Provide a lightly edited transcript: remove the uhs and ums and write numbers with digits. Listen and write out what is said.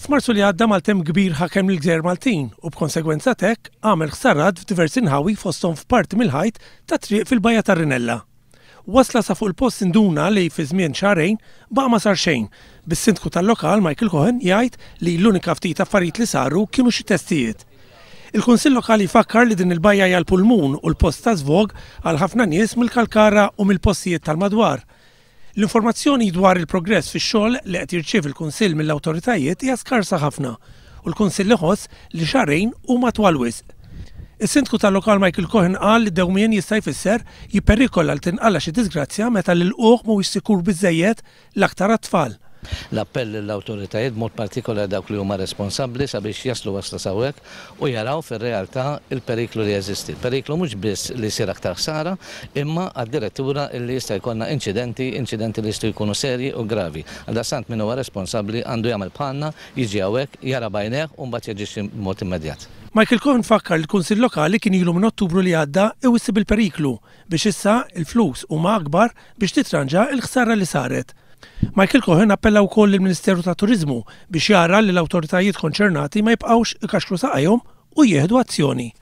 F'Marzu li għadda maltemm kbir ħakem l-Gżejjer Maltin u b'konsegwenza hekk għamel ħsarrat f'diversi nħawi fosthom f'parti mill-ħajt ta' triq fil-Bajja tar-Rinella. Wasla sa fuq il-post induna li fi żmien xahrejn baqa' ma sar xejn, bis-sindku tal-lokal Michael Cohen jgħid li l-unika ftit affarijiet li saru kienu xi testijiet. Il-Kunsill Lokali jfakkar li din il-bajja hija l-pulmun u l-post ta' żvog għal ħafna nies mill-Kalkara u mill-postijiet tal-madwar. L-informazzjoni dwar il-progress fix-xogħol li qed jirċiev il-Kunsill mill-awtoritajiet hija skarsa ħafna u l-Kunsill iħoss li xahrejn huma twal wisq. Is-sindku tal-lokal Michael Cohen qal li d-dewmien jista' jfisser jipperikola li tinqalla xi disgrazzja meta l-ħuq mhuwiex sikur biżżejjed l-aktar għat-tfal. L-appell l-awtoritajiet mod partikolari dawk li huma responsabbli sabiex jaslu wasla sawhekk u jaraw fir-realtà il-periklu li jeżisti. Il-periklu mhux biss li jsir aktar ħsara, imma għad-direttura li jista' jkollna inċidenti li jistgħu jkunu serji u gravi. Għaldaqstant min huwa responsabbli għandu jagħmel bħalna, jiġi hawnhekk, jara bajnejh u mbagħad jaġixxi b'mod immedjat. Michael Cohen fakkar li l-Kunsill Lokali kien ilu minn Ottubru li għadda iwissib il-periklu biex issa il-flus huma akbar biex titranġa l-ħsara li saret. Michael Cohen appella wkoll lill-Ministeru tat Turiżmu biex jara li l-awtoritajiet konċernati ma jibqgħux ikaxklu saqajhom u jieħdu azzjoni.